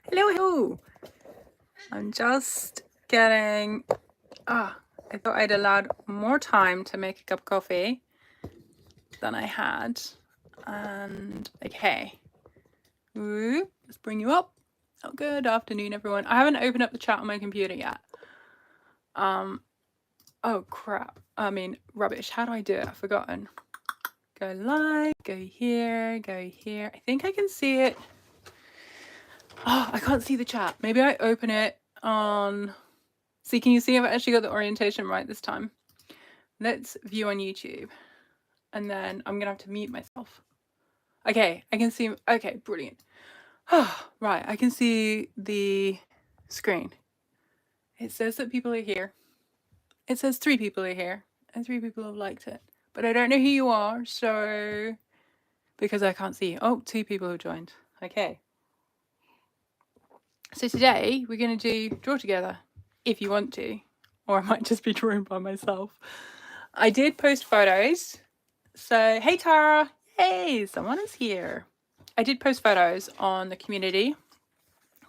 Hello, hello. I'm just getting. I thought I'd allowed more time to make a cup of coffee than I had. And okay. Ooh, let's bring you up. Oh, good afternoon, everyone. I haven't opened up the chat on my computer yet. Oh crap. I mean, rubbish. How do I do it? I've forgotten. Go live, go here, go here. I think I can see it. Oh, I can't see the chat. Maybe I open it on. See, can you see I've actually got the orientation right this time? Let's view on YouTube. And then I'm going to have to mute myself. Okay, I can see. Okay, brilliant. Right, I can see the screen. It says that people are here. It says 3 people are here. And 3 people have liked it. But I don't know who you are, so... Because I can't see. Oh, 2 people have joined. Okay. So today, we're going to do Draw Together. If you want to. Or I might just be drawing by myself. I did post photos. So, hey Tara. Hey, someone is here. I did post photos on the community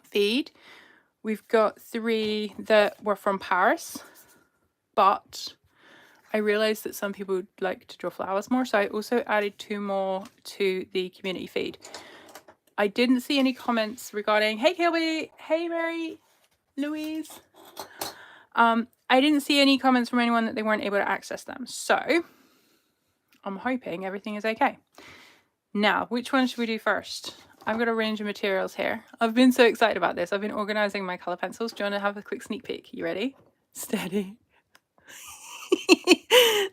feed. We've got 3 that were from Paris, but I realized that some people would like to draw flowers more, so I also added 2 more to the community feed. I didn't see any comments regarding, hey Kilby, hey Mary Louise. I didn't see any comments from anyone that they weren't able to access them, so I'm hoping everything is okay. Now, which one should we do first? I've got a range of materials here. I've been so excited about this. I've been organizing my color pencils. Do you want to have a quick sneak peek? You ready? Steady.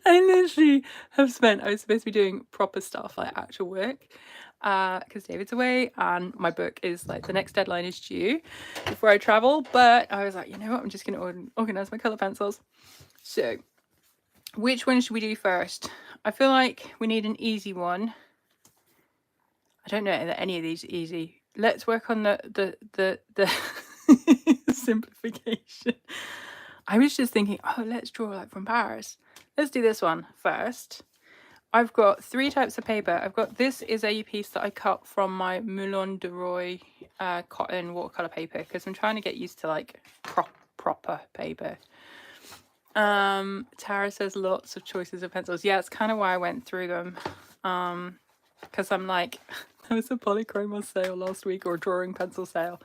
I literally have spent, I was supposed to be doing proper stuff, like actual work, because David's away and my book is like, the next deadline is due before I travel. But I was like, you know what? I'm just going to organize my color pencils. So which one should we do first? I feel like we need an easy one. I don't know that any of these are easy. Let's work on the simplification. I was just thinking, oh, let's draw like from Paris. Let's do this one first. I've got 3 types of paper. I've got, this is a piece that I cut from my Moulin de Roy cotton watercolor paper, because I'm trying to get used to like proper paper. Tara says lots of choices of pencils. Yeah, it's kind of why I went through them. Because I'm like, there was a polychroma sale last week, or a drawing pencil sale.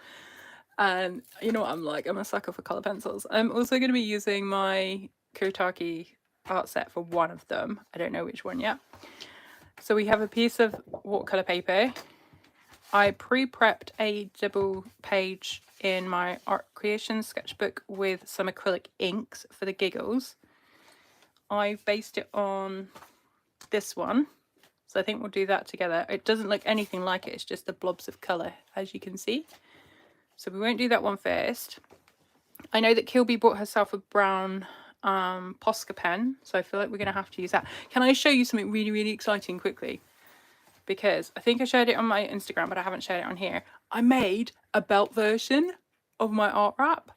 And you know what I'm like, I'm a sucker for color pencils. I'm also going to be using my Kuretake art set for one of them. I don't know which one yet. So we have a piece of watercolor paper. I pre-prepped a double page in my art creation sketchbook with some acrylic inks for the giggles. I based it on this one. So I think we'll do that together. It doesn't look anything like it. It's just the blobs of colour, as you can see. So we won't do that one first. I know that Kilby bought herself a brown Posca pen. So I feel like we're going to have to use that. Can I show you something really, really exciting quickly? Because I think I shared it on my Instagram, but I haven't shared it on here. I made a belt version of my art wrap.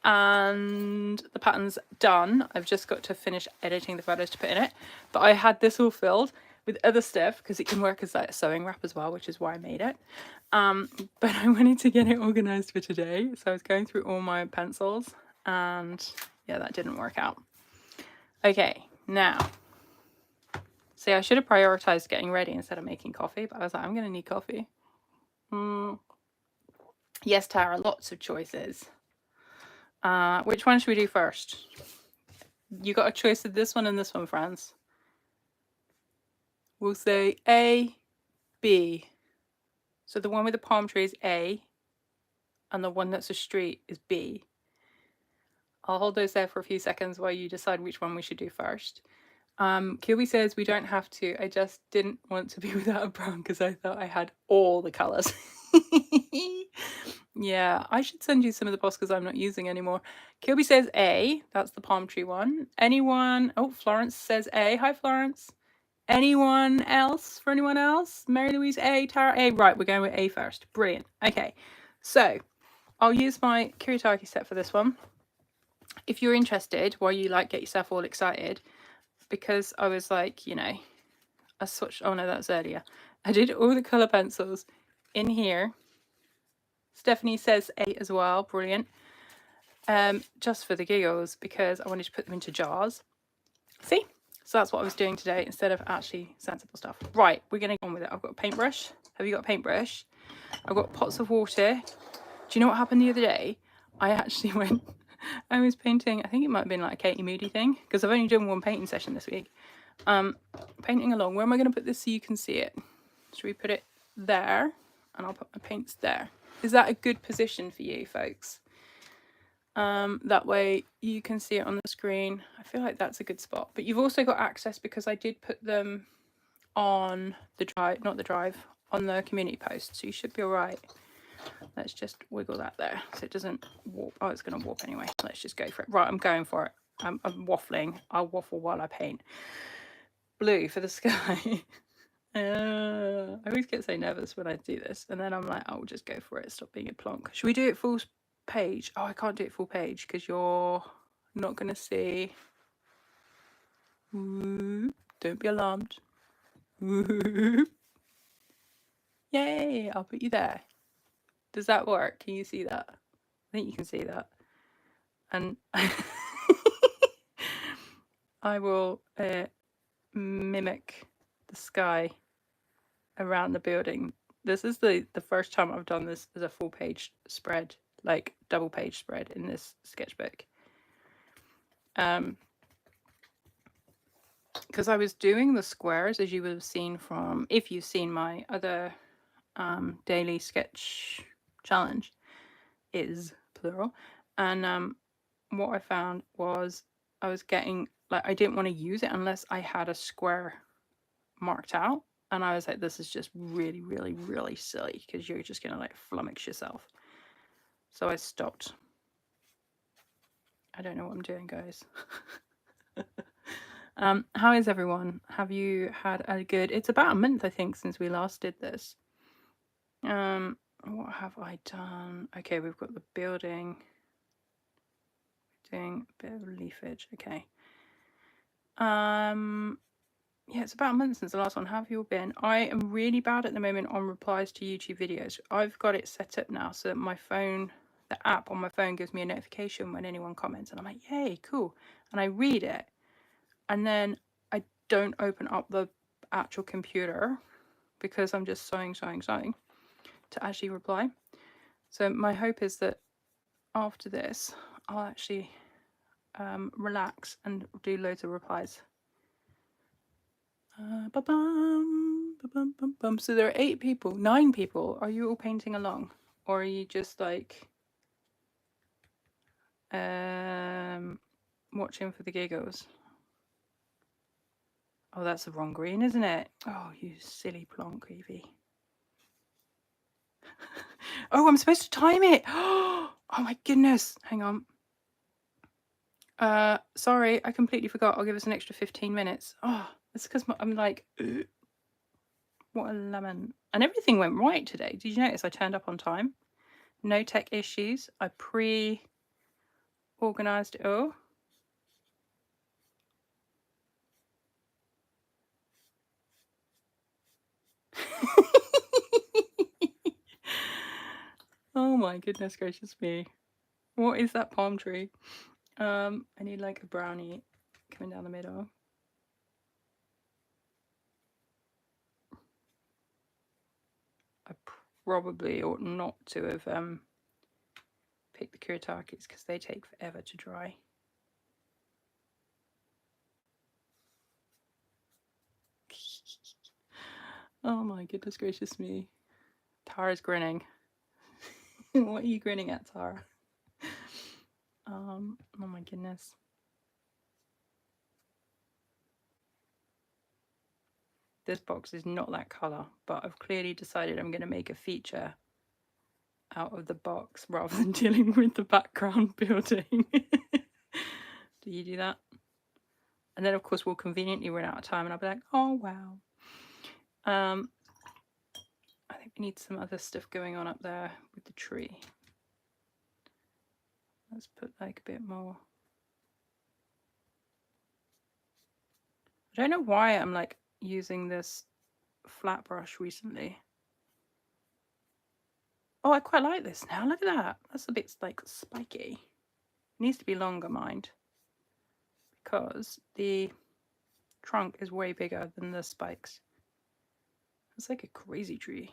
And the pattern's done. I've just got to finish editing the photos to put in it. But I had this all filled with other stuff because it can work as like a sewing wrap as well, which is why I made it. But I wanted to get it organized for today, so I was going through all my pencils, and yeah, that didn't work out. Okay, now, see, I should have prioritized getting ready instead of making coffee, but I was like, I'm gonna need coffee. Yes, Tara, lots of choices. Which one should we do first? You got a choice of this one and this one, friends. We'll say A, B. So the one with the palm tree is A, and the one that's a street is B. I'll hold those there for a few seconds while you decide which one we should do first. Kilby says we don't have to. I just didn't want to be without a brown because I thought I had all the colours. Yeah, I should send you some of the Poscas I'm not using anymore. Kilby says A. That's the palm tree one. Anyone? Oh, Florence says A. Hi, Florence. Anyone else? For anyone else? Mary Louise A. Tara A. Right, we're going with A first. Brilliant. Okay, so I'll use my Kuretake set for this one. If you're interested, while you like get yourself all excited, because I was like, you know, I switched. Oh no, that's earlier. I did all the color pencils in here. Stephanie says 8 as well. Brilliant. Just for the giggles, because I wanted to put them into jars. See? So that's what I was doing today instead of actually sensible stuff. Right, we're going to get on with it. I've got a paintbrush. Have you got a paintbrush? I've got pots of water. Do you know what happened the other day? I actually went, I was painting, I think it might have been like a Katie Moody thing, because I've only done one painting session this week. Painting along. Where am I going to put this so you can see it? Should we put it there? And I'll put my paints there. Is that a good position for you folks? That way you can see it on the screen. I feel like that's a good spot. But you've also got access, because I did put them on the drive, not the drive, on the community post. So you should be all right. Let's just wiggle that there so it doesn't warp. Oh, it's going to warp anyway. Let's just go for it. Right, I'm going for it. I'm waffling. I'll waffle while I paint. Blue for the sky. I always get so nervous when I do this, and then I'm like, I'll just go for it. Stop being a plonk. Should we do it full page? Oh, I can't do it full page because you're not going to see. Don't be alarmed. Yay, I'll put you there. Does that work? Can you see that? I think you can see that. And I will mimic the sky around the building. This is the first time I've done this as a full page spread, like double page spread in this sketchbook. Because I was doing the squares, as you would have seen from, if you've seen my other daily sketch challenge, is plural. And what I found was I was getting, like, I didn't want to use it unless I had a square marked out. And I was like, this is just really, really, really silly, because you're just going to like flummox yourself. So I stopped. I don't know what I'm doing, guys. How is everyone? Have you had a good, it's about a month, I think, since we last did this. What have I done? Okay, we've got the building. Doing a bit of leafage. Okay. Yeah, it's about a month since the last one. How have you all been? I am really bad at the moment on replies to YouTube videos. I've got it set up now so that my phone, the app on my phone, gives me a notification when anyone comments, and I'm like, yay, cool. And I read it, and then I don't open up the actual computer because I'm just sewing to actually reply. So my hope is that after this, I'll actually relax and do loads of replies. So there are 9 people. Are you all painting along, or are you just like watching for the giggles? Oh, that's the wrong green, isn't it? Oh, you silly plonk, Evie. Oh, I'm supposed to time it. Oh my goodness. Hang on. Sorry, I completely forgot. I'll give us an extra 15 minutes. Oh, it's because I'm like, what a lemon. And everything went right today. Did you notice I turned up on time? No tech issues. I pre-organized it all. Oh my goodness gracious me. What is that palm tree? I need like a brownie coming down the middle. I probably ought not to have picked the kuritakis because they take forever to dry. Oh my goodness gracious me. Tara's grinning. What are you grinning at, Tara? Oh my goodness. This box is not that colour, but I've clearly decided I'm going to make a feature out of the box rather than dealing with the background building. Do you do that? And then of course we'll conveniently run out of time and I'll be like, oh wow. I think we need some other stuff going on up there with the tree. Let's put like a bit more. I don't know why I'm like using this flat brush recently. Oh, I quite like this now. Look at that. That's a bit like spiky. It needs to be longer, mind, because the trunk is way bigger than the spikes. It's like a crazy tree.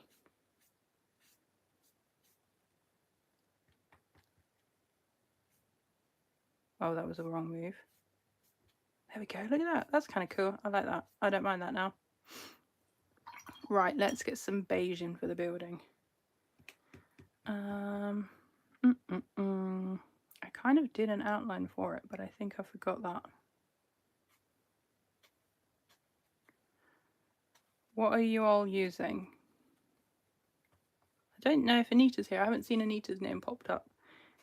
Oh, that was the wrong move. There we go. Look at that. That's kind of cool. I like that. I don't mind that now. Right, let's get some beige in for the building. I kind of did an outline for it, but I think I forgot that. What are you all using? I don't know if Anita's here. I haven't seen Anita's name popped up.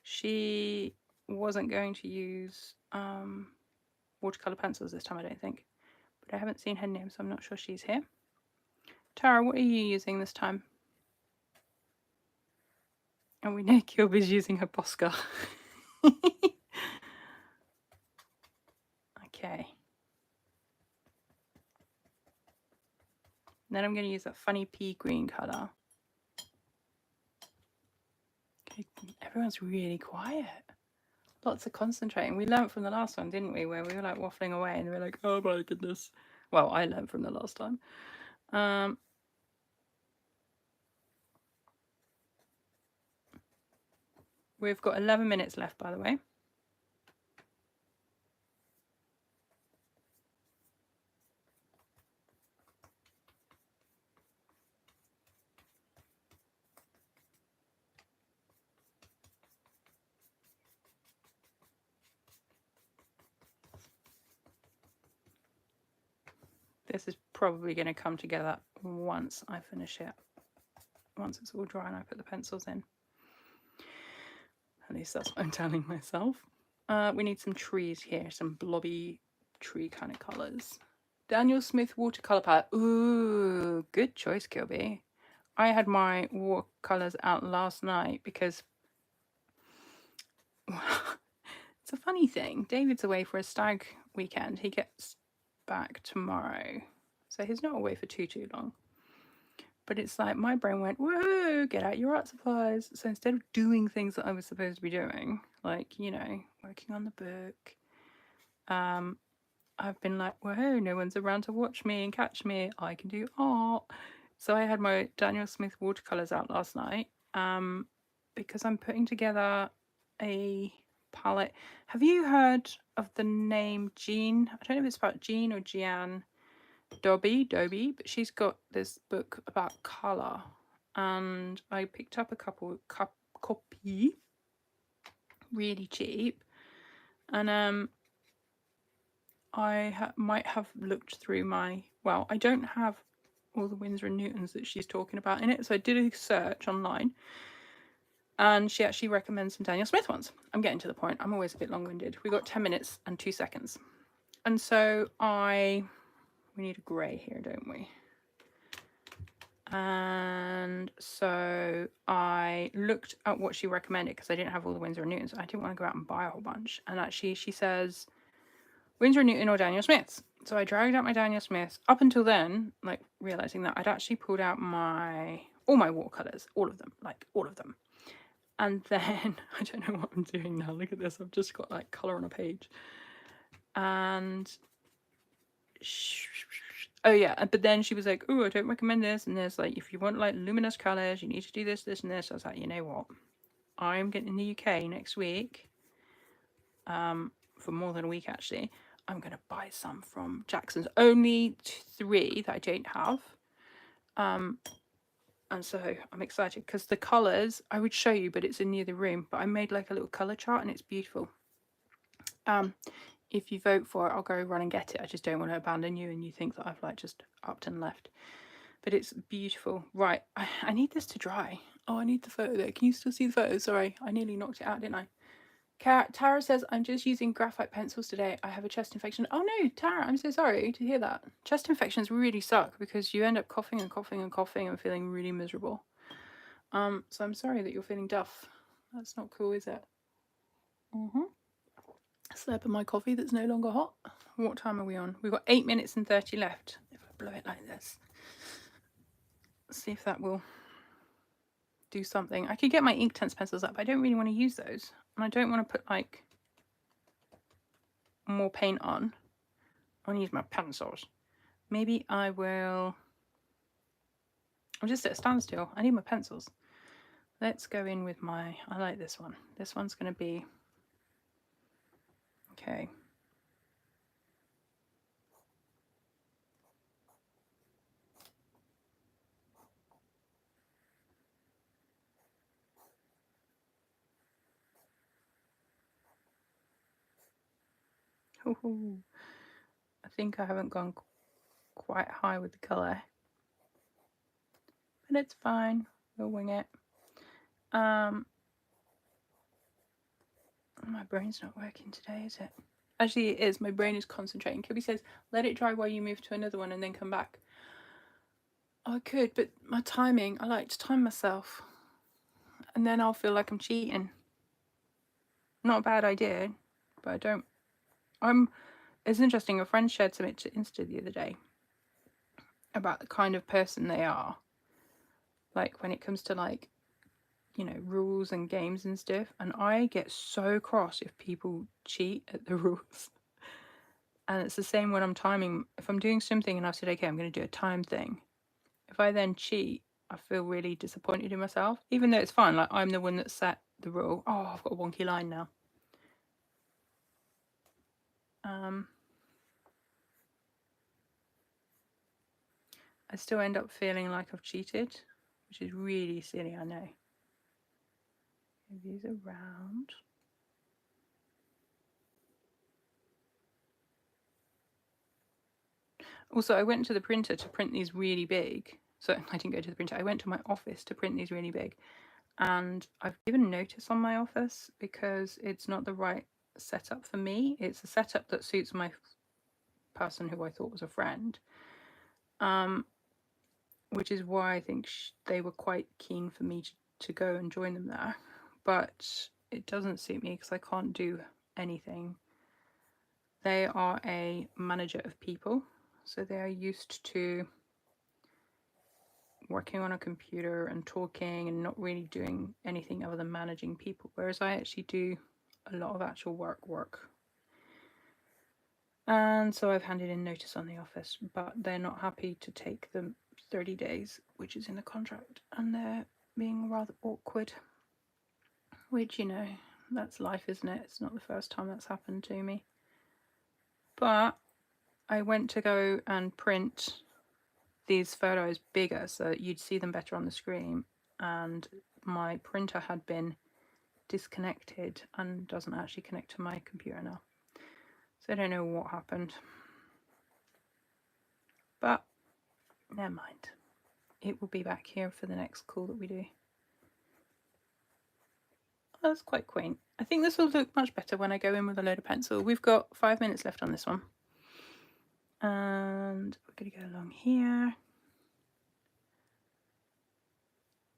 She wasn't going to use watercolor pencils this time, I don't think. But I haven't seen her name, so I'm not sure she's here. Tara, what are you using this time? And we know Kilby's using her Posca. Okay. Then I'm going to use that funny pea green colour. Okay, everyone's really quiet. Lots of concentrating. We learnt from the last one, didn't we? Where we were like waffling away and we were like, oh my goodness. Well, I learned from the last time. We've got 11 minutes left, by the way. This is probably going to come together once I finish it. Once it's all dry and I put the pencils in. At least that's what I'm telling myself. We need some trees here, some blobby tree kind of colours. Daniel Smith watercolour palette. Ooh, good choice, Kilby. I had my watercolours out last night because it's a funny thing. David's away for a stag weekend. He gets back tomorrow. So he's not away for too long. But it's like my brain went, whoa, get out your art supplies. So instead of doing things that I was supposed to be doing, like, you know, working on the book, I've been like, whoa, no one's around to watch me and catch me. I can do art. So I had my Daniel Smith watercolors out last night because I'm putting together a palette. Have you heard of the name Jean? I don't know if it's about Jean or Jeanne Dobby, but she's got this book about colour. And I picked up a copy really cheap. And I might have looked through my, well, I don't have all the Winsor and Newtons that she's talking about in it. So I did a search online and she actually recommends some Daniel Smith ones. I'm getting to the point. I'm always a bit long-winded. We got 10 minutes and 2 seconds. And so we need a grey here, don't we? And so I looked at what she recommended because I didn't have all the Winsor and Newtons. I didn't want to go out and buy a whole bunch. And actually she says Winsor and Newton or Daniel Smith's. So I dragged out my Daniel Smith's. Up until then, like realizing that I'd actually pulled out all my watercolors, all of them. And then I don't know what I'm doing now. Look at this. I've just got like color on a page. And oh yeah, but then she was like, oh, I don't recommend this. And there's like, if you want like luminous colors, you need to do this, this, and this. I was like, you know what? I'm getting in the UK next week. For more than a week actually. I'm going to buy some from Jackson's. Only 3 that I don't have. And so I'm excited because the colours, I would show you, but it's in the other room. But I made like a little colour chart and it's beautiful. If you vote for it, I'll go run and get it. I just don't want to abandon you and you think that I've like just upped and left. But it's beautiful. Right, I need this to dry. Oh, I need the photo there. Can you still see the photo? Sorry, I nearly knocked it out, didn't I? Tara says, I'm just using graphite pencils today. I have a chest infection. Oh no, Tara, I'm so sorry to hear that. Chest infections really suck because you end up coughing and coughing and coughing and feeling really miserable. So I'm sorry that you're feeling duff. That's not cool, is it? Slurp of my coffee that's no longer hot. What time are we on? We've got 8 minutes and 30 left. If I blow it like this. Let's see if that will do something. I could get my Inktense pencils up. I don't really want to use those. And I don't want to put like more paint on. I want to use my pencils. Maybe I will... I'm just at a standstill. I need my pencils. Let's go in with my... I like this one. This one's going to be... Okay. Ooh, I think I haven't gone quite high with the colour. But it's fine. We'll wing it. My brain's not working today, is it? Actually, it is. My brain is concentrating. Kibby says, let it dry while you move to another one and then come back. I could, but my timing, I like to time myself. And then I'll feel like I'm cheating. Not a bad idea, but I don't... It's interesting. A friend shared something to Insta the other day about the kind of person they are. Like, when it comes to, like, you know, rules and games and stuff. And I get so cross if people cheat at the rules. And it's the same when I'm timing. If I'm doing something and I've said, okay, I'm going to do a time thing. If I then cheat, I feel really disappointed in myself. Even though it's fine. Like, I'm the one that set the rule. Oh, I've got a wonky line now. I still end up feeling like I've cheated, which is really silly, I know. Move these around. Also, I went to the printer to print these really big. So I didn't go to the printer. I went to my office to print these really big. And I've given notice on my office because it's not the right setup for me. It's a setup that suits my person who I thought was a friend. Which is why I think they were quite keen for me to go and join them there. But it doesn't suit me because I can't do anything. They are a manager of people, so they are used to working on a computer and talking and not really doing anything other than managing people, whereas I actually do a lot of actual work. And so I've handed in notice on the office, but they're not happy to take the 30 days, which is in the contract, and they're being rather awkward, which, you know, that's life, isn't it? It's not the first time that's happened to me. But I went to go and print these photos bigger so that you'd see them better on the screen, and my printer had been disconnected and doesn't actually connect to my computer now. So I don't know what happened. But never mind. It will be back here for the next call that we do. Oh, that's quite quaint. I think this will look much better when I go in with a load of pencil. We've got 5 minutes left on this one. And we're going to go along here.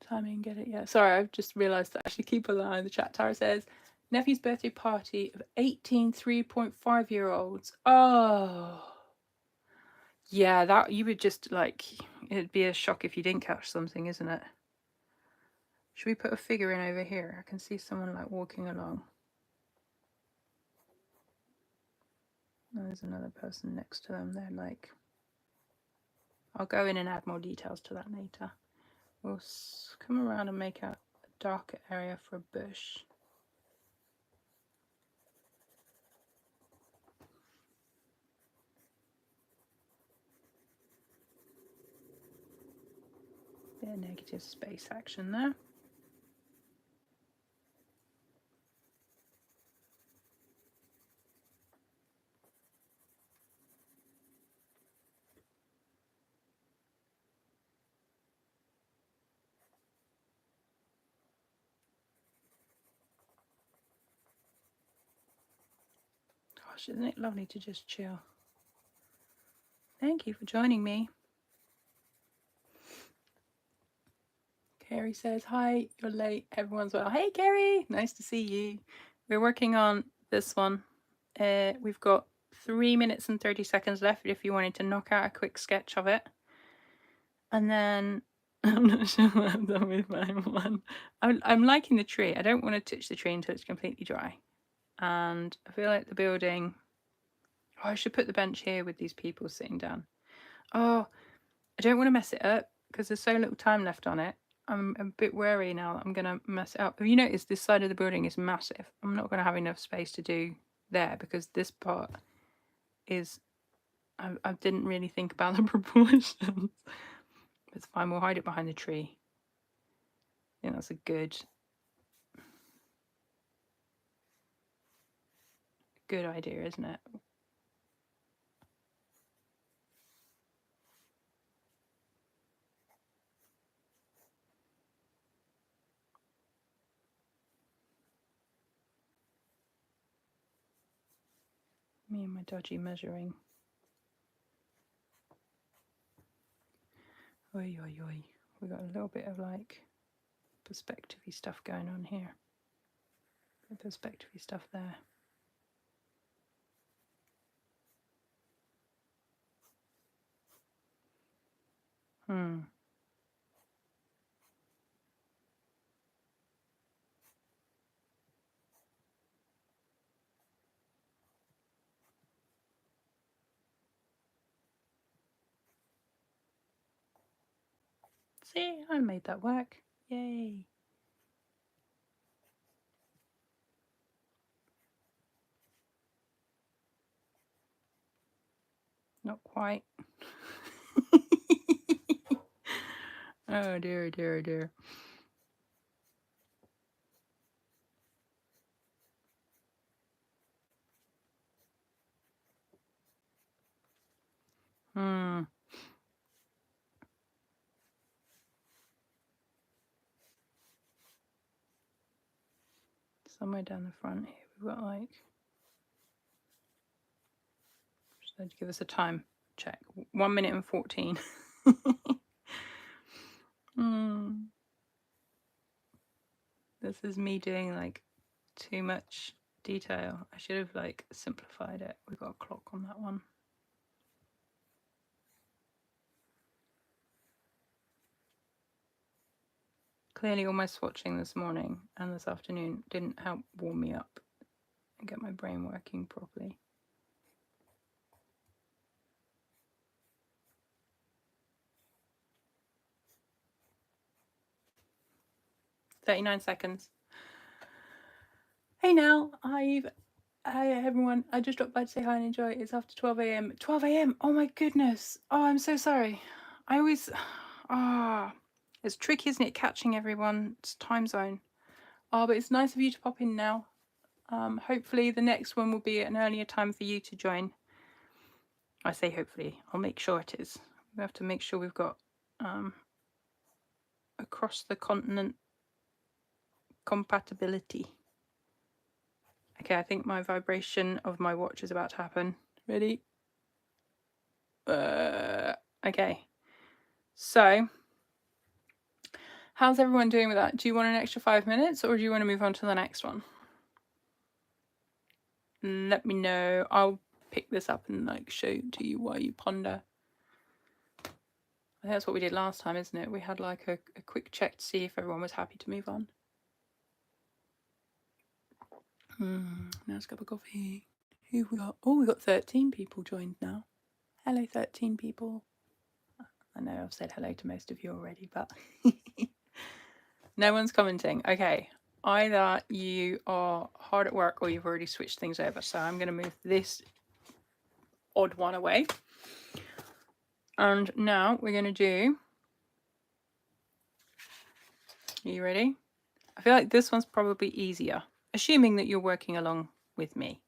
Timing, get it? Yeah. Sorry, I've just realised to actually keep an eye on the chat. Tara says, nephew's birthday party of 18 3.5-year-olds. Oh. Yeah, that you would just like, it'd be a shock if you didn't catch something, isn't it? Should we put a figure in over here? I can see someone like walking along. There's another person next to them. They're like, I'll go in and add more details to that later. We'll come around and make a darker area for a bush. Bit of negative space action there. Gosh, isn't it lovely to just chill? Thank you for joining me. Carrie says, hi, you're late. Everyone's well. Hey, Carrie, nice to see you. We're working on this one. We've got 3 minutes and 30 seconds left if you wanted to knock out a quick sketch of it. And then I'm not sure what I've done with my one. I'm liking the tree. I don't want to touch the tree until it's completely dry. And I feel like the building... Oh, I should put the bench here with these people sitting down. Oh, I don't want to mess it up because there's so little time left on it. I'm a bit wary now that I'm going to mess it up. Have you noticed this side of the building is massive? I'm not going to have enough space to do there because this part is... I didn't really think about the proportions. It's fine, we'll hide it behind the tree. I think that's a good idea, isn't it? Me and my dodgy measuring. Oi, oi, oi. We got a little bit of like perspective-y stuff going on here. Perspective-y stuff there. See, I made that work. Yay. Not quite. Oh dear, dear, dear. Somewhere down the front here, we've got like... Just had to give us a time check. 1 minute and 14. This is me doing like too much detail. I should have like simplified it. We've got a clock on that one. Clearly all my swatching this morning and this afternoon didn't help warm me up and get my brain working properly. "39 seconds. Hey now, hi everyone. I just dropped by to say hi and enjoy. It's after 12 a.m. 12 a.m. Oh my goodness. Oh, I'm so sorry. I always... it's tricky, isn't it, catching everyone's time zone. Oh, but it's nice of you to pop in now. Hopefully the next one will be at an earlier time for you to join. I say hopefully. I'll make sure it is. We have to make sure we've got across the continent compatibility. Okay, I think my vibration of my watch is about to happen. Ready? Okay. So, how's everyone doing with that? Do you want an extra 5 minutes or do you want to move on to the next one? Let me know. I'll pick this up and like show to you while you ponder. I think that's what we did last time, isn't it? We had like a quick check to see if everyone was happy to move on. Nice cup of coffee. Who we got? Oh, we got 13 people joined now. Hello, 13 people. I know I've said hello to most of you already, but no one's commenting. Okay, either you are hard at work or you've already switched things over. So I'm going to move this odd one away. And now we're going to do... Are you ready? I feel like this one's probably easier, assuming that you're working along with me.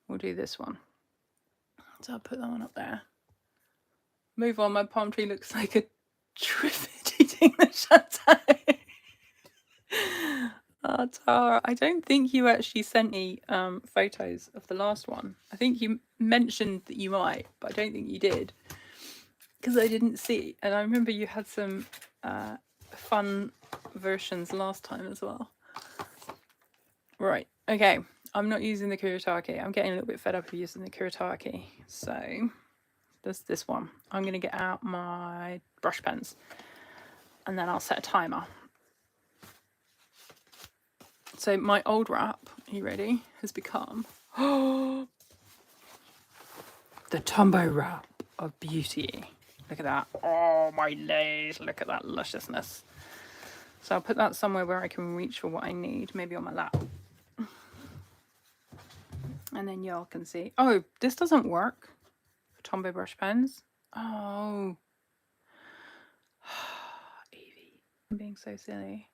We'll do this one. So I'll put that one up there. Move on, my palm tree looks like a trivet eating the chateau. Oh, Tara, I don't think you actually sent me photos of the last one. I think you mentioned that you might, but I don't think you did. Because I didn't see. And I remember you had some fun versions last time as well. Right, okay. I'm not using the Kuretake. I'm getting a little bit fed up of using the Kuretake. So, there's this one. I'm going to get out my brush pens. and then I'll set a timer. So my old wrap, are you ready, has become the Tombow wrap of beauty. Look at that. Oh my days, look at that lusciousness. So I'll put that somewhere where I can reach for what I need, maybe on my lap. And then y'all can see. Oh, this doesn't work for Tombow brush pens. Oh. Evie, I'm being so silly.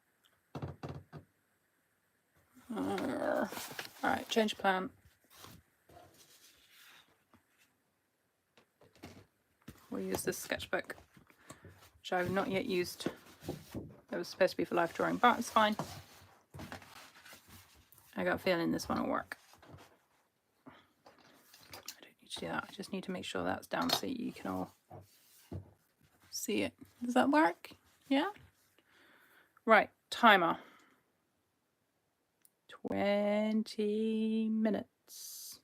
Alright, change plan. We'll use this sketchbook, which I've not yet used. It was supposed to be for life drawing, but it's fine. I got a feeling this one will work. I don't need to do that. I just need to make sure that's down so you can all see it. Does that work? Yeah? Right, timer. 20 minutes.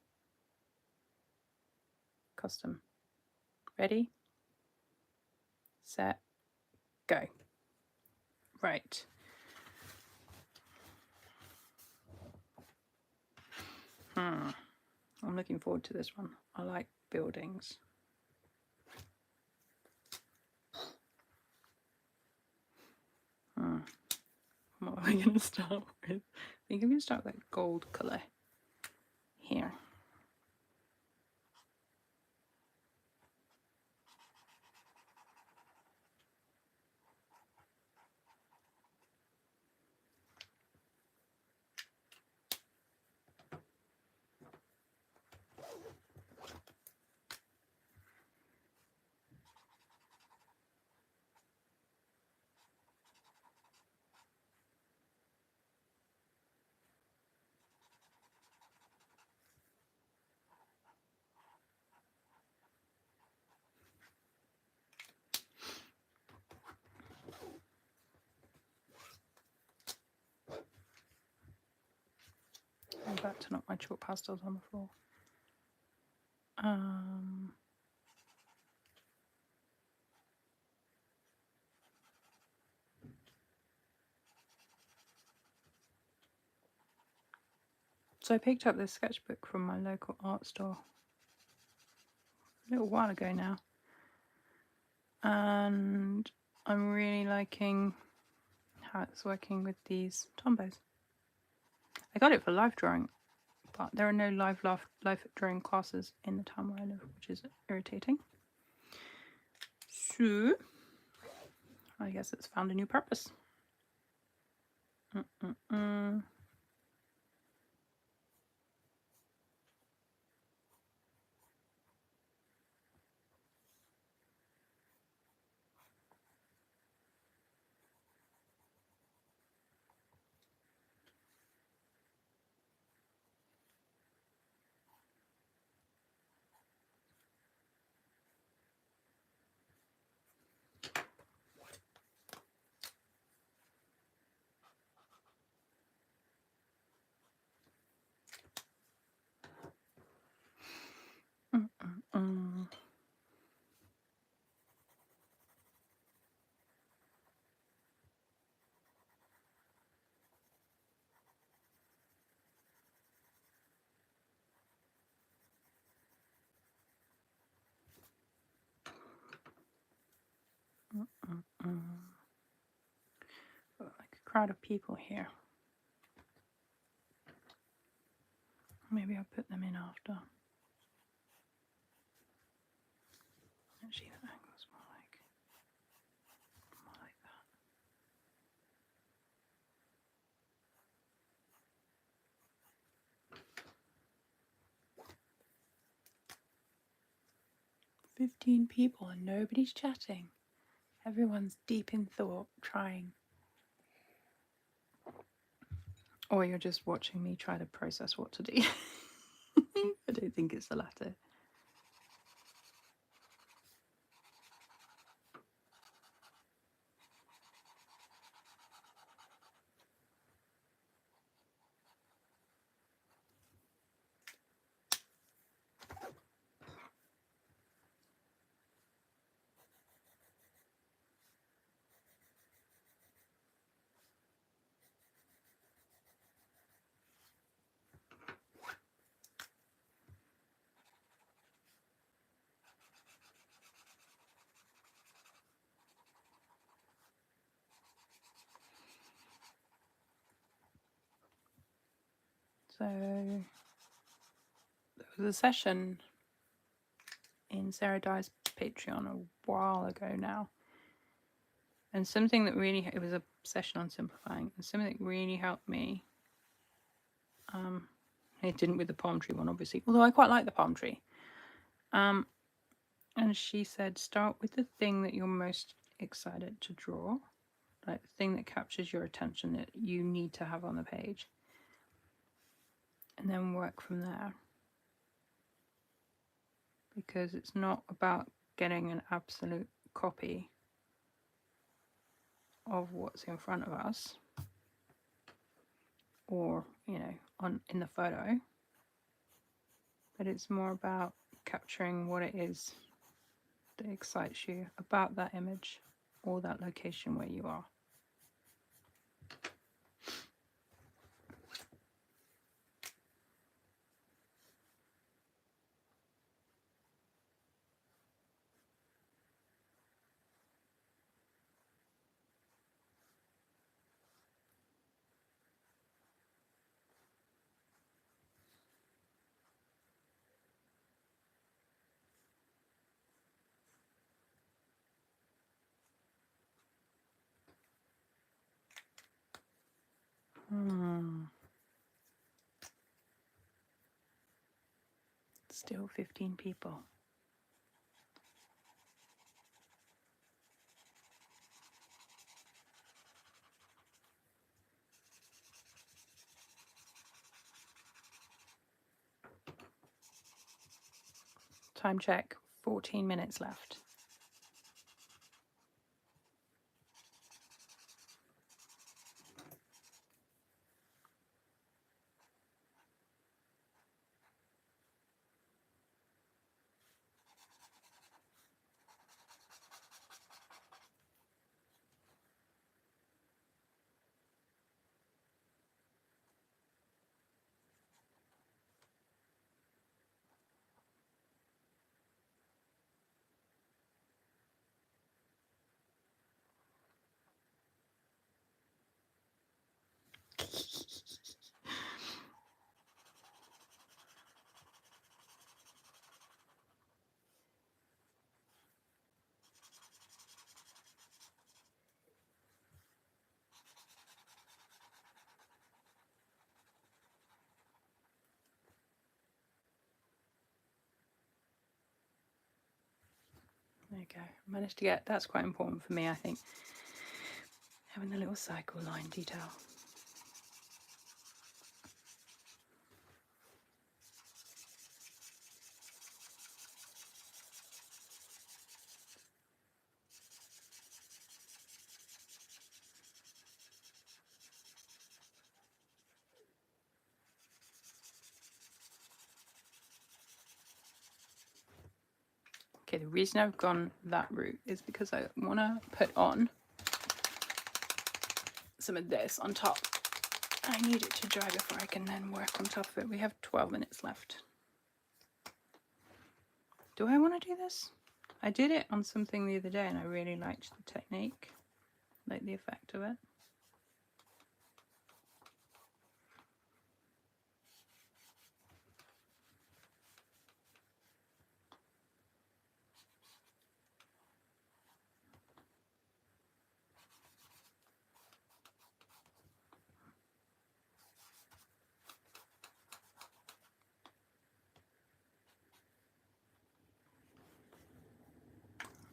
Custom. Ready? Set. Go. Right. I'm looking forward to this one. I like buildings. What are we going to start with? I think I'm going to start with that gold colour here. I'm about to knock my chalk pastels on the floor. So I picked up this sketchbook from my local art store a little while ago now, and I'm really liking how it's working with these Tombows. I got it for life drawing, but there are no live drawing classes in the town where I live, which is irritating. So I guess it's found a new purpose. Like a crowd of people here. Maybe I'll put them in after. Actually, that angle's more like that. 15 people and nobody's chatting. Everyone's deep in thought, trying. Or you're just watching me try to process what to do. I don't think it's the latter. So there was a session in Sarah Dye's Patreon a while ago now. And something that really, it was a session on simplifying, and something that really helped me, it didn't with the palm tree one, obviously, although I quite like the palm tree. And she said, start with the thing that you're most excited to draw, like the thing that captures your attention that you need to have on the page, and then work from there. Because it's not about getting an absolute copy of what's in front of us, or, you know, in the photo, but it's more about capturing what it is that excites you about that image or that location where you are. Still 15 people. Time check, 14 minutes left. There you go. Managed to get, that's quite important for me, I think. Having the little cycle line detail. Okay, the reason I've gone that route is because I want to put on some of this on top. I need it to dry before I can then work on top of it. We have 12 minutes left. Do I want to do this? I did it on something the other day and I really liked the technique, like the effect of it.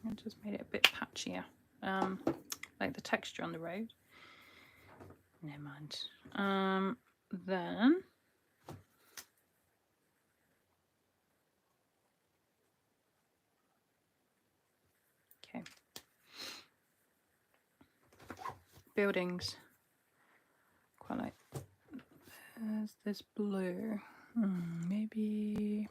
I just made it a bit patchier, like the texture on the road. Never mind. Then okay, buildings. Quite like. There's this blue. Maybe.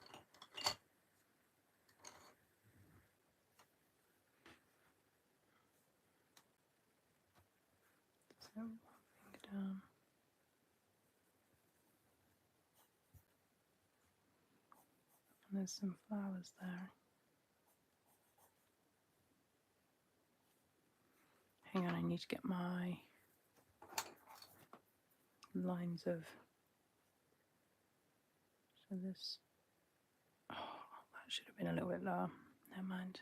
So finger down. And there's some flowers there. Hang on, I need to get my lines of for this. Oh, that should have been a little bit lower. Never mind.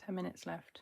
Ten minutes left.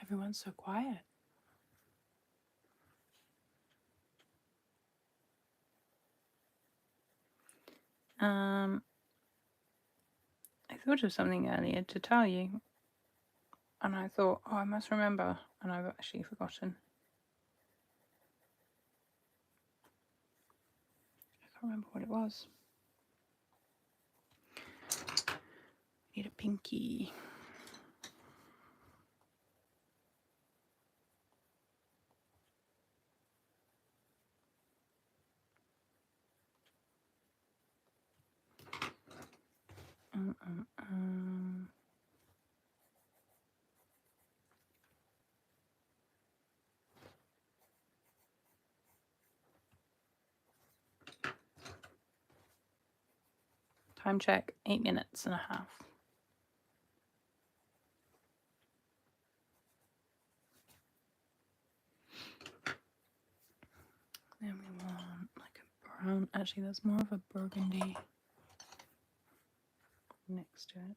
Everyone's so quiet. I thought of something earlier to tell you, and I thought, oh, I must remember, and I've actually forgotten. I can't remember what it was. Need a pinky. Time check, 8 minutes and a half. Then we want like a brown. Actually, that's more of a burgundy next to it.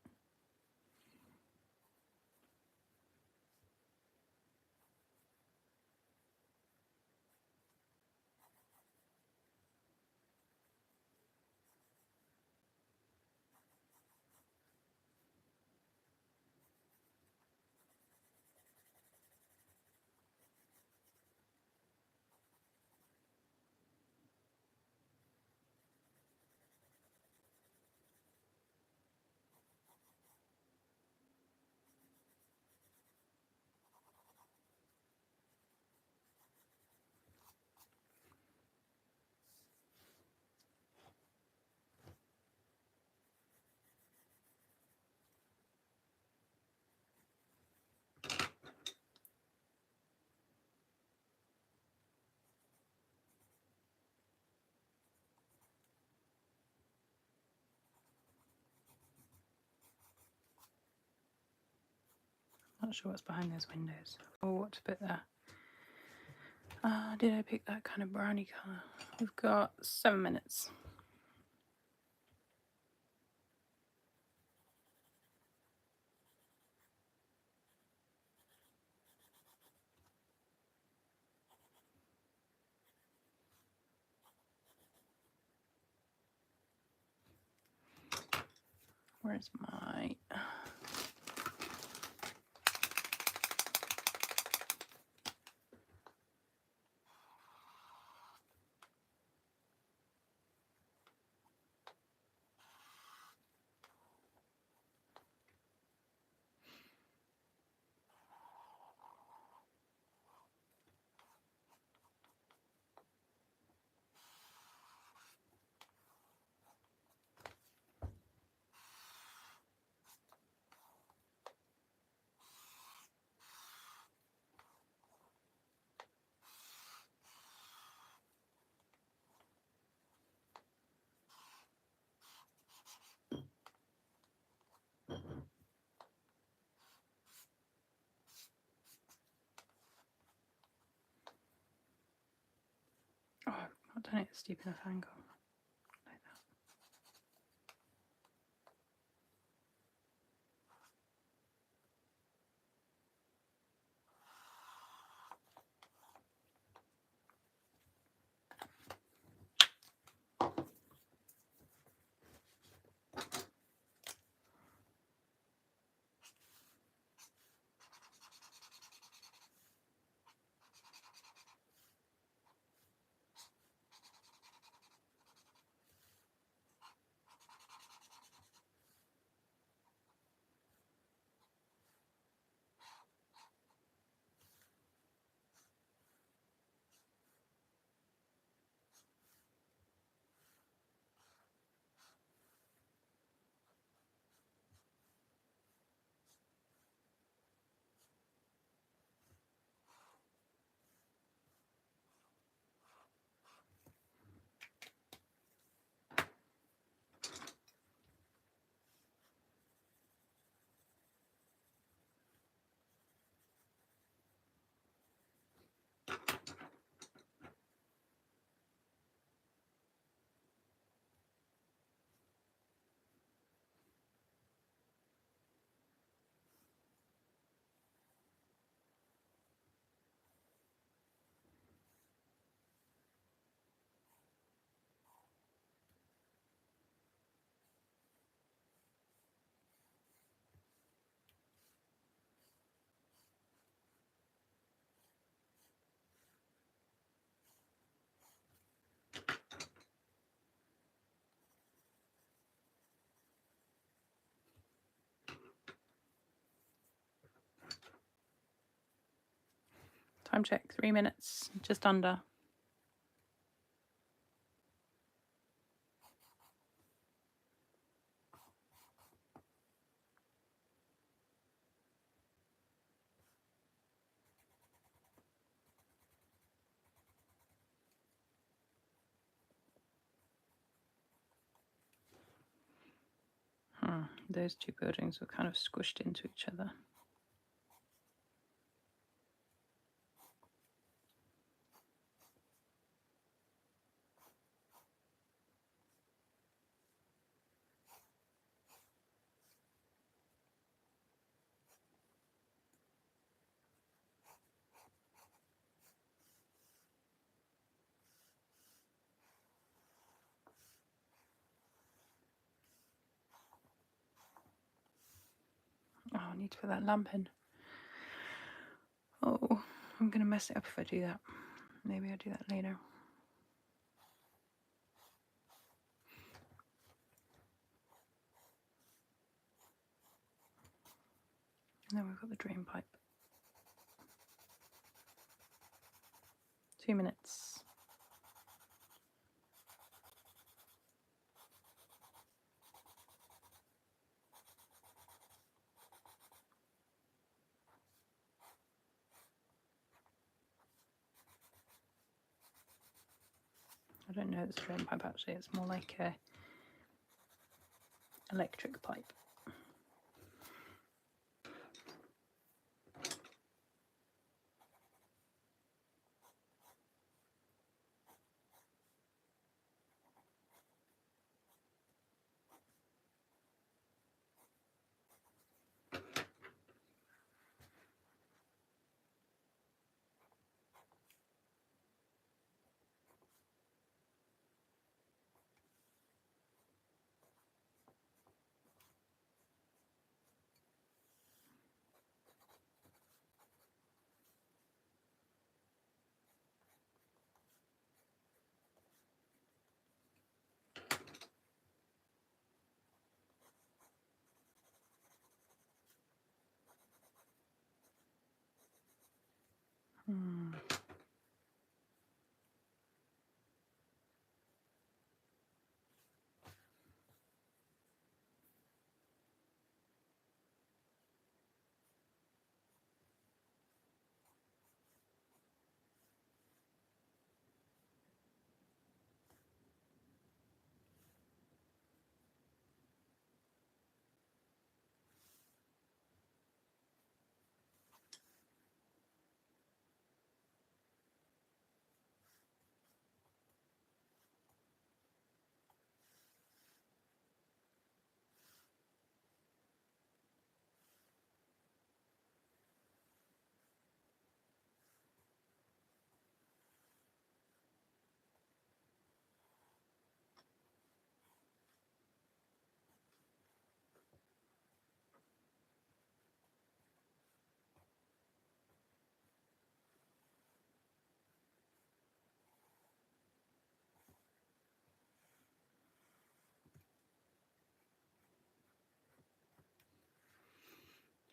Not sure what's behind those windows or what to put there. Did I pick that kind of brownie colour? We've got 7 minutes. Where's my... Oh, I've not done it steep enough angle. Time check, 3 minutes, just under. Those two buildings were kind of squished into each other. Oh, I need to put that lamp in. Oh, I'm going to mess it up if I do that. Maybe I'll do that later. And then we've got the drain pipe. 2 minutes. I don't know it's a drain pipe actually, it's more like a electric pipe.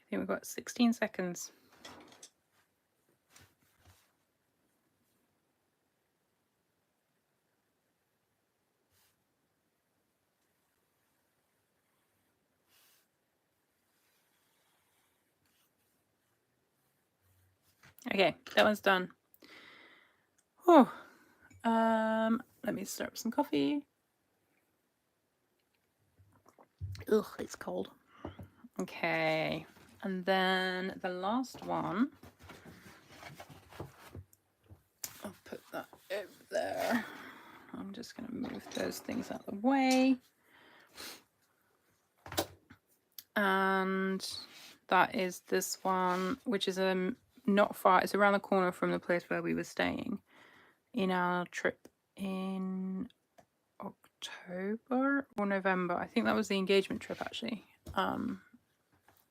I think we've got 16 seconds. Okay, that one's done. Oh, let me stir up some coffee. Ugh, it's cold. Okay, and then the last one over there. I'm just going to move those things out of the way. And that is this one, which is not far. It's around the corner from the place where we were staying in our trip in October or November. I think that was the engagement trip, actually.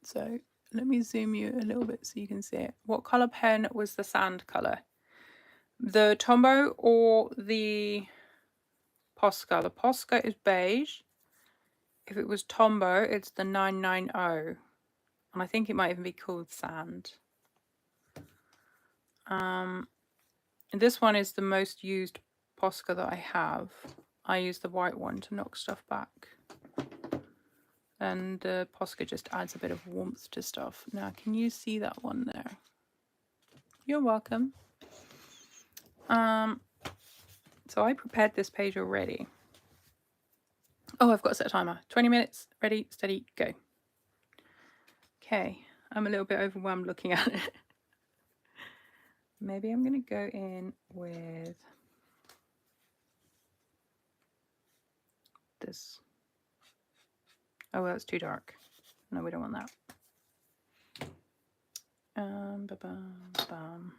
So let me zoom you a little bit so you can see it. What color pen was the sand color? The Tombow or the Posca? The Posca is beige. If it was Tombow, it's the 990. And I think it might even be called sand. This one is the most used Posca that I have. I use the white one to knock stuff back. And the Posca just adds a bit of warmth to stuff. Now, can you see that one there? You're welcome. So I prepared this page already. Oh, I've got to set a timer. 20 minutes. Ready, steady, go. Okay, I'm a little bit overwhelmed looking at it. Maybe I'm going to go in with this. Oh, well, that's too dark. No, we don't want that. Ba-bum.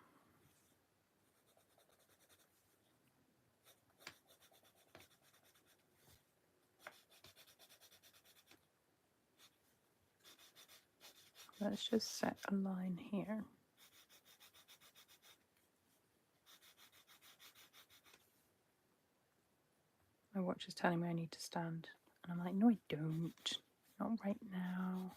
Let's just set a line here. My watch is telling me I need to stand. And I'm like, no, I don't. Not right now.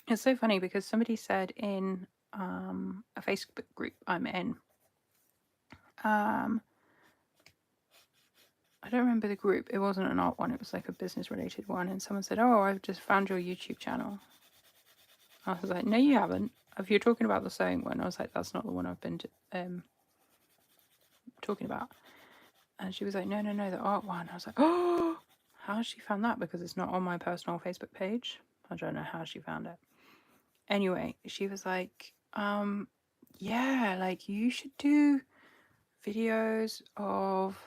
It's so funny because somebody said in a Facebook group I'm in, I don't remember the group. It wasn't an art one. It was like a business related one. And someone said, oh, I've just found your YouTube channel. I was like, no, you haven't. If you're talking about the sewing one, I was like, that's not the one I've been talking about. And she was like, no, the art one. I was like, oh, how has she found that? Because it's not on my personal Facebook page. I don't know how she found it. Anyway, she was like, yeah, like you should do videos of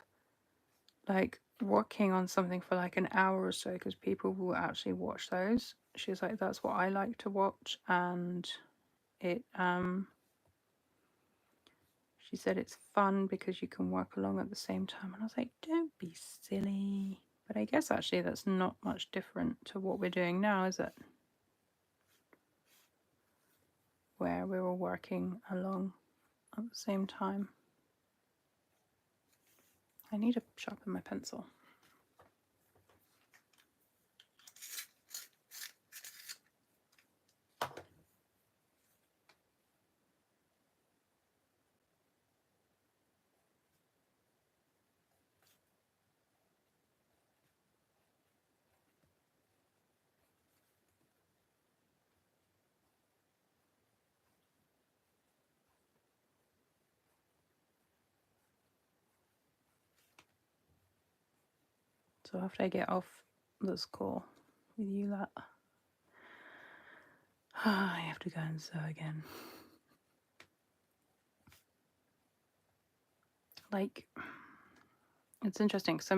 like working on something for like an hour or so because people will actually watch those. She was like, that's what I like to watch. And it, she said it's fun because you can work along at the same time. And I was like, don't be silly. But I guess actually that's not much different to what we're doing now, is it? Where we were working along at the same time. I need to sharpen my pencil. So after I get off this call with you lot, I have to go and sew again. Like, it's interesting because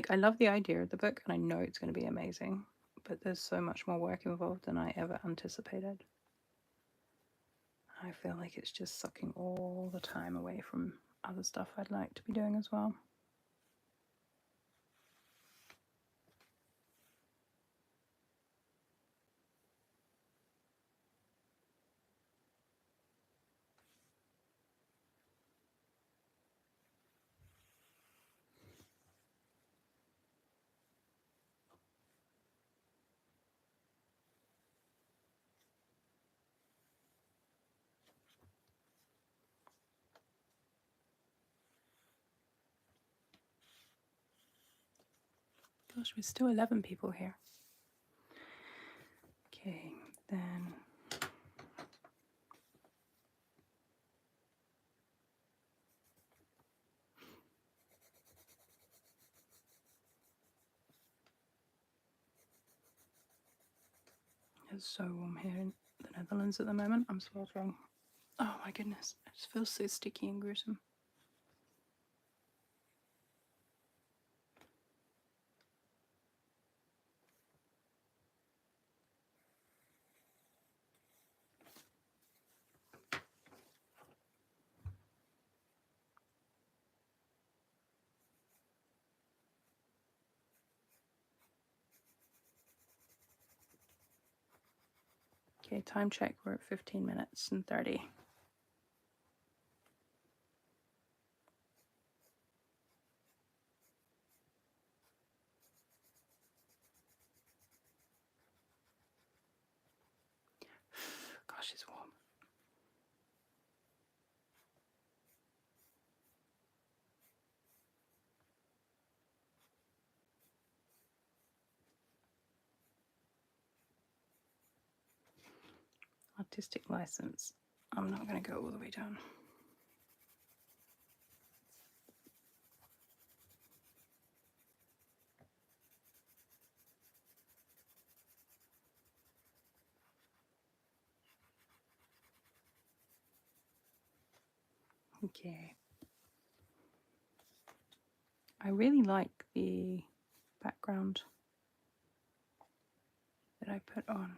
I love the idea of the book and I know it's going to be amazing, but there's so much more work involved than I ever anticipated. I feel like it's just sucking all the time away from other stuff I'd like to be doing as well. Gosh, we're still 11 people here. Okay, then. It's so warm here in the Netherlands at the moment. I'm sweltering. Oh my goodness. It just feels so sticky and gruesome. Okay, time check. We're at 15 minutes and 30. Gosh, it's warm. Artistic license. I'm not going to go all the way down. Okay. I really like the background that I put on.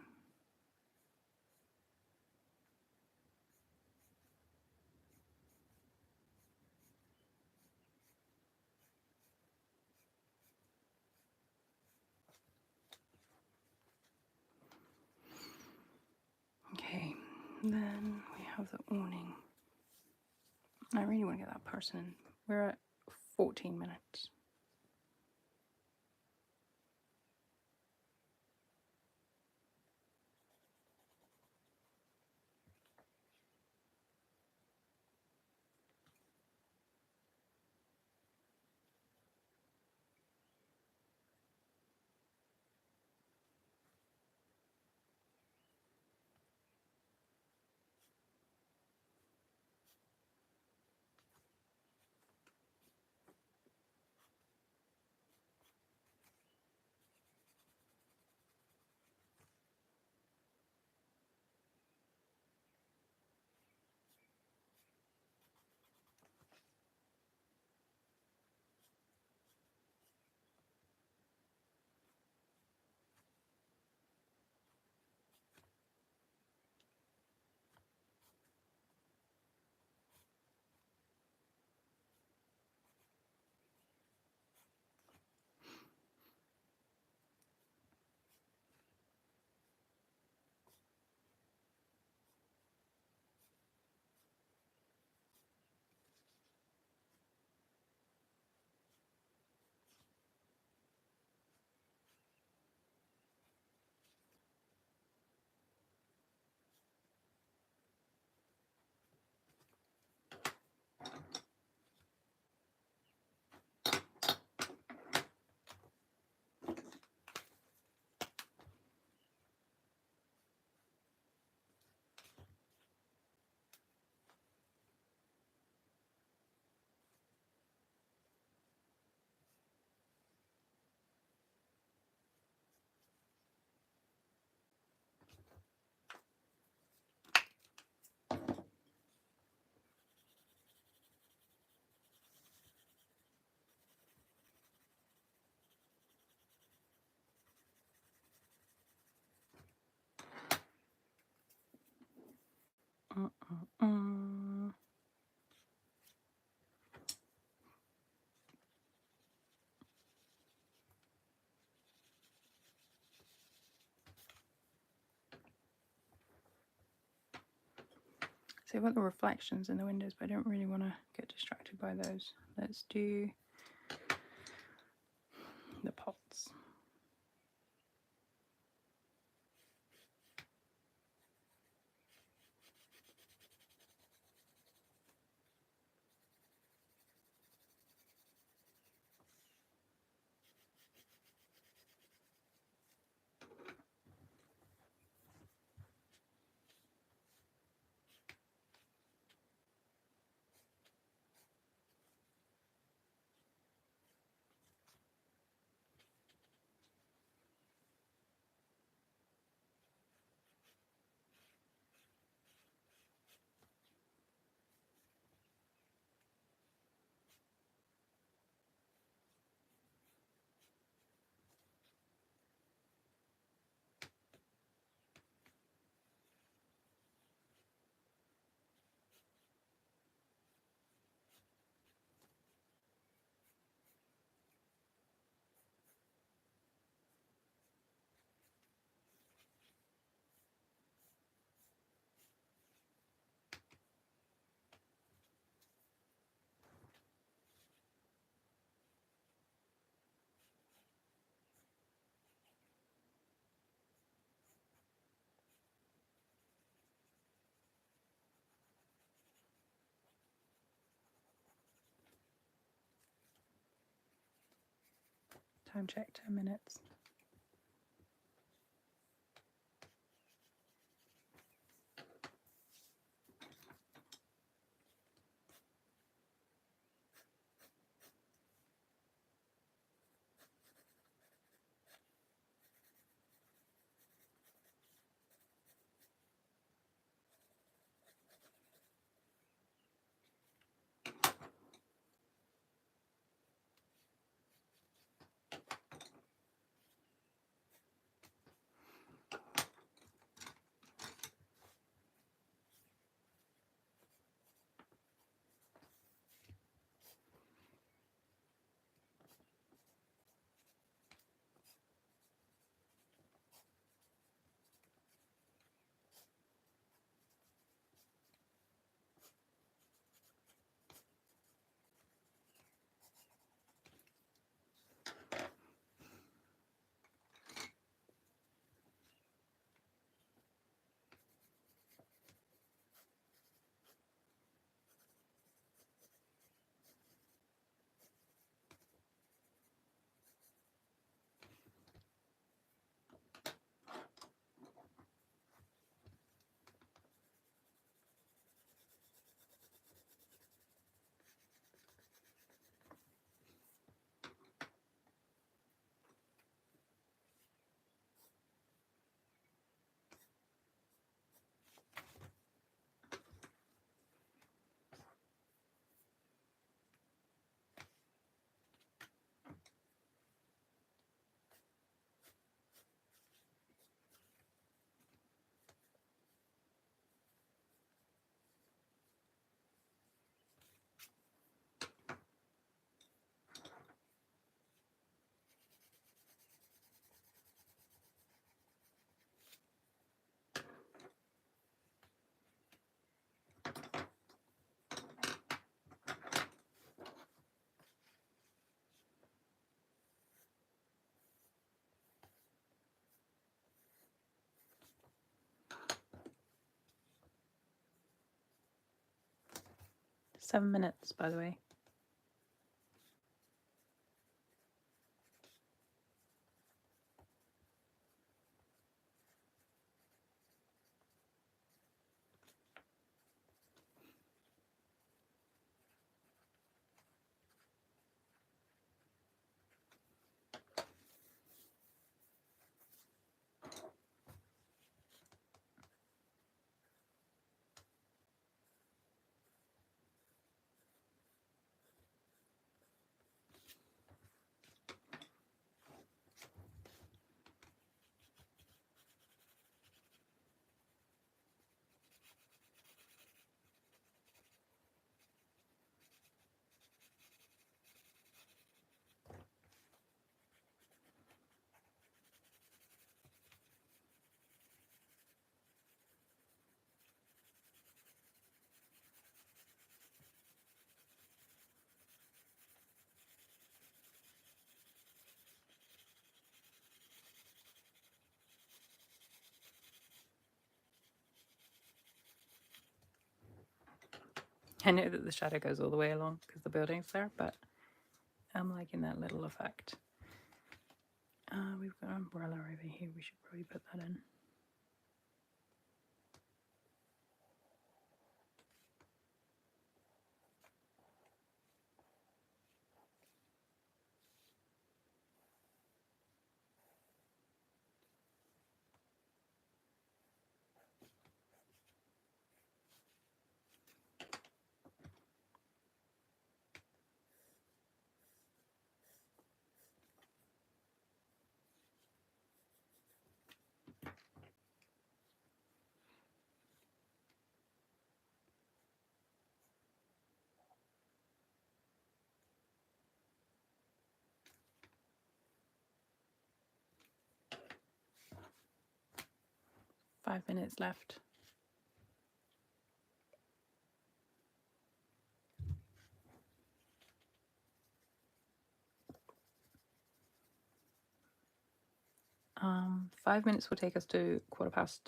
Okay, and then we have the awning. I really want to get that person in. We're at 14 minutes. So I've got the reflections in the windows, but I don't really want to get distracted by those. Let's do the pots. Time check, 10 minutes. Seven minutes, by the way. I know that the shadow goes all the way along because the building's there, but I'm liking that little effect. We've got an umbrella over here. We should probably put that in. Five minutes left. Um, 5 minutes will take us to 1/4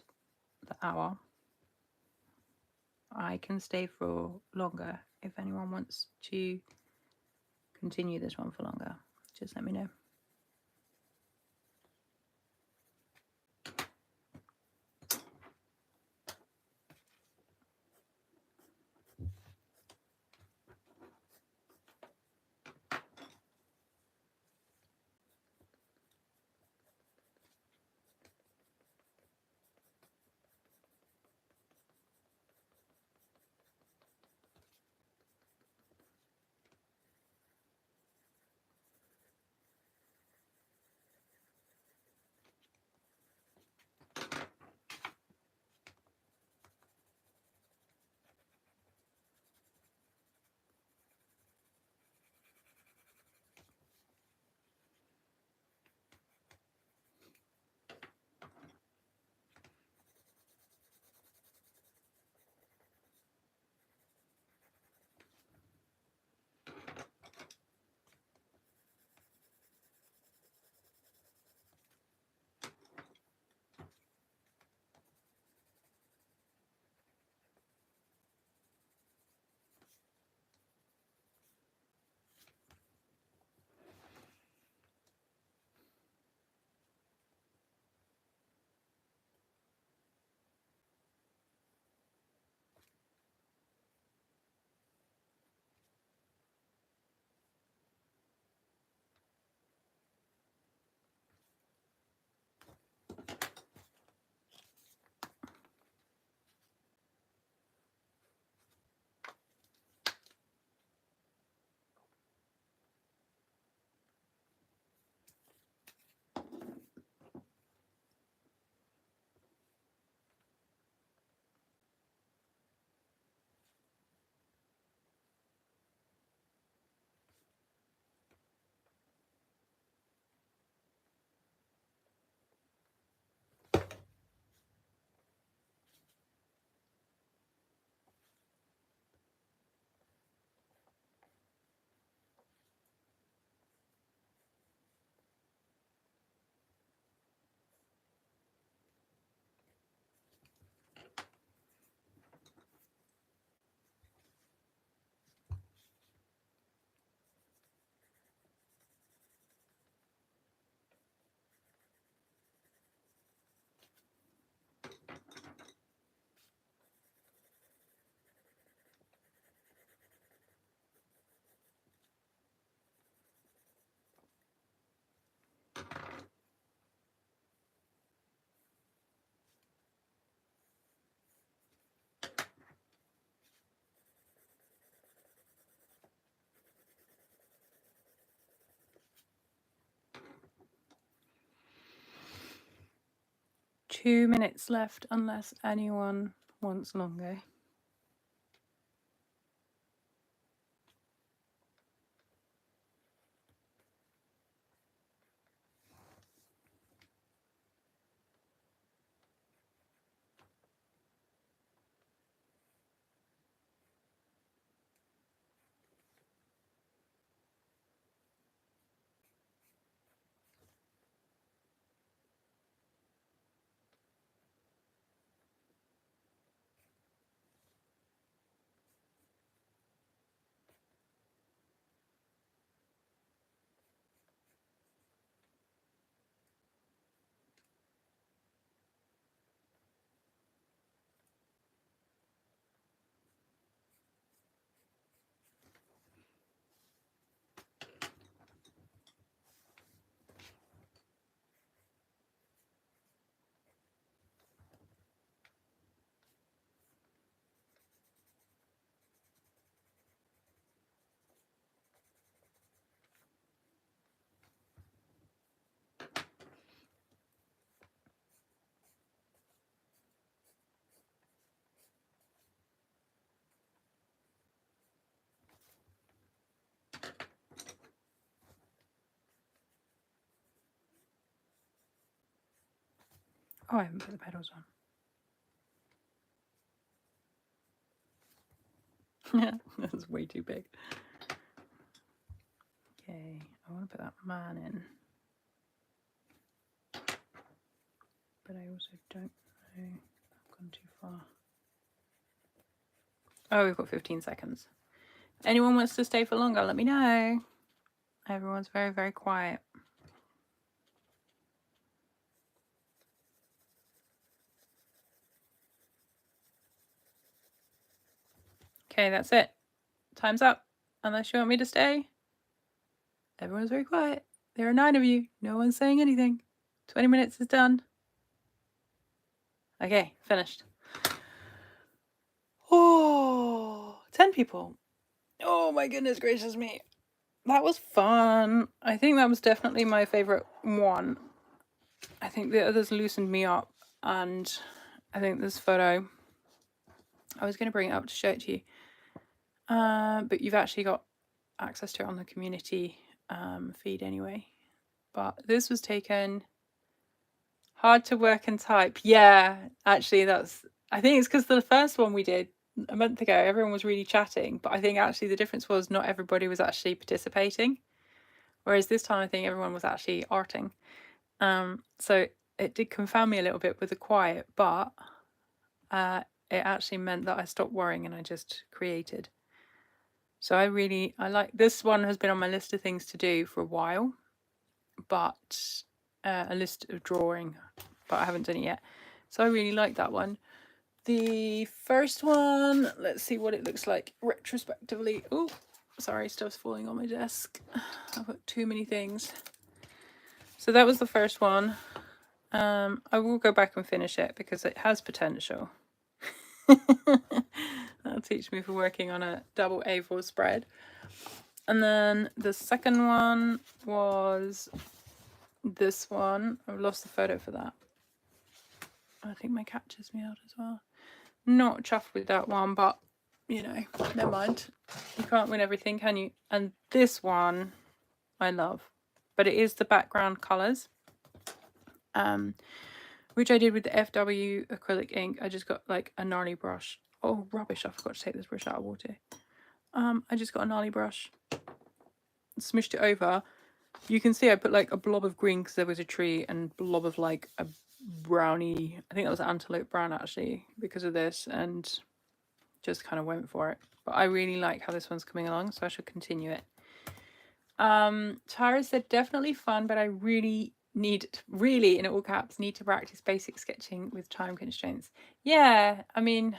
the hour. I can stay for longer if anyone wants to continue this one for longer. Just let me know. 2 minutes left unless anyone wants longer. Oh, I haven't put the pedals on. That's way too big. Okay, I want to put that man in. But I also don't know. I've gone too far. Oh, we've got 15 seconds. Anyone wants to stay for longer, let me know. Everyone's very, very quiet. Okay, that's it. Time's up. Unless you want me to stay. Everyone's very quiet. There are 9 of you. No one's saying anything. 20 minutes is done. Okay, finished. Oh, 10 people. Oh my goodness gracious me. That was fun. I think that was definitely my favorite one. I think the others loosened me up, and I think this photo, I was going to bring it up to show it to you, but you've actually got access to it on the community feed anyway. But this was taken hard to work and type. Yeah, actually I think it's because the first one we did a month ago, everyone was really chatting, but I think actually the difference was not everybody was actually participating, whereas this time I think everyone was actually arting. So it did confound me a little bit with the quiet, but it actually meant that I stopped worrying and I just created. So I like this one. Has been on my list of things to do for a while, but a list of drawing, but I haven't done it yet. So I really like that one. The first one, let's see what it looks like retrospectively. Oh, sorry, stuff's falling on my desk. I've got too many things. So that was the first one. I will go back and finish it because it has potential. That'll teach me for working on a double A4 spread. And then the second one was this one. I've lost the photo for that. I think my cat chased me out as well. Not chuffed with that one, but you know, never mind. You can't win everything, can you? And this one I love, but it is the background colors, which I did with the FW acrylic ink. I just got like a gnarly brush. Oh, rubbish, I forgot to take this brush out of water. I just got a gnarly brush, smushed it over. You can see I put like a blob of green because there was a tree, and blob of like a brownie, I think that was antelope brown actually, because of this, and just kind of went for it. But I really like how this one's coming along, so I should continue it. Tara said definitely fun, but I really in all caps, need to practice basic sketching with time constraints. Yeah, I mean,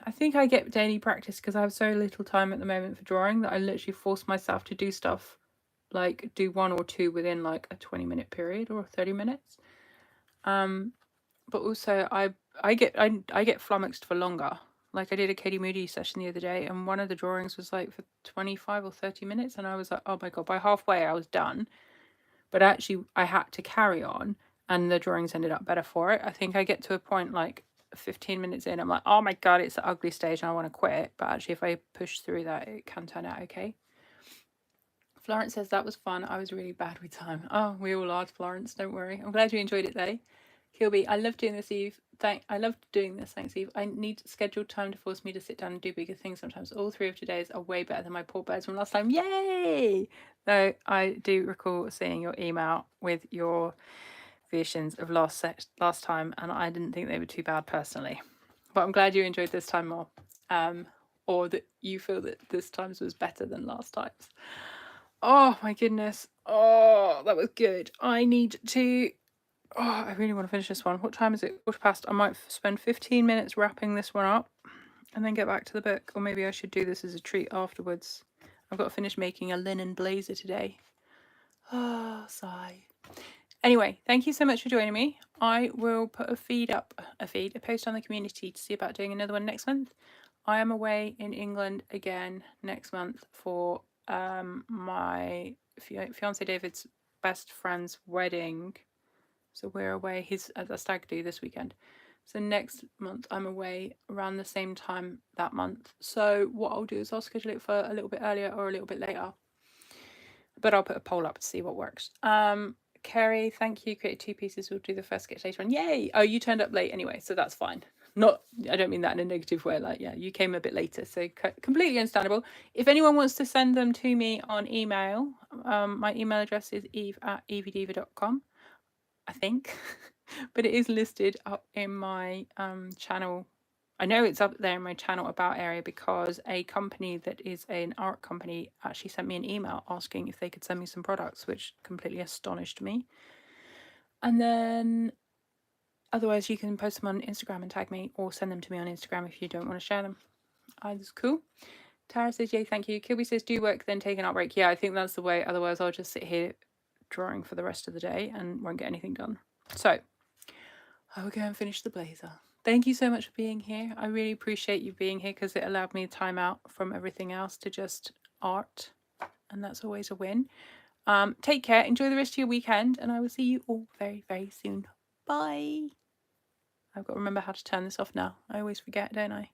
I think I get daily practice because I have so little time at the moment for drawing that I literally force myself to do stuff, like do 1 or 2 within like a 20-minute period or 30 minutes. But also I get flummoxed for longer. Like I did a Katie Moody session the other day, and one of the drawings was like for 25 or 30 minutes, and I was like, oh my god, by halfway I was done. But actually I had to carry on, and the drawings ended up better for it. I think I get to a point like 15 minutes in, I'm like, oh my god, it's the ugly stage and I want to quit. But actually, if I push through that, it can turn out okay. Florence says that was fun. I was really bad with time. Oh, we all are, Florence. Don't worry. I'm glad you enjoyed it though. Kilby, I love doing this, Eve. I love doing this. Thanks, Eve. I need scheduled time to force me to sit down and do bigger things sometimes. All 3 of today's are way better than my poor birds from last time. Yay! Though I do recall seeing your email with your versions of last time, and I didn't think they were too bad personally. But I'm glad you enjoyed this time more, or that you feel that this time's was better than last time's. Oh my goodness! Oh, that was good. I need to. Oh, I really want to finish this one. What time is it? 1:15. I might spend 15 minutes wrapping this one up, and then get back to the book. Or maybe I should do this as a treat afterwards. I've got to finish making a linen blazer today. Ah, sigh. Anyway, thank you so much for joining me. I will put a post on the community to see about doing another one next month. I am away in England again next month for my fiance David's best friend's wedding. So we're away. He's at the stag do this weekend. So next month I'm away around the same time that month. So what I'll do is I'll schedule it for a little bit earlier or a little bit later. But I'll put a poll up to see what works. Kerry, thank you. Created 2 pieces. We'll do the first sketch later on. Yay! Oh, you turned up late anyway, so that's fine. I don't mean that in a negative way. Like, yeah, you came a bit later, so completely understandable. If anyone wants to send them to me on email, my email address is eve@eviediva.com, I think. But it is listed up in my channel. I know it's up there in my channel about area because a company that is an art company actually sent me an email asking if they could send me some products, which completely astonished me. And then otherwise you can post them on Instagram and tag me, or send them to me on Instagram if you don't want to share them. That's cool. Tara says, yay, thank you. Kilby says, do work, then take an art break. Yeah, I think that's the way. Otherwise I'll just sit here drawing for the rest of the day and won't get anything done. So I will go and finish the blazer. Thank you so much for being here. I really appreciate you being here because it allowed me time out from everything else to just art. And that's always a win. Take care. Enjoy the rest of your weekend. And I will see you all very, very soon. Bye. I've got to remember how to turn this off now. I always forget, don't I?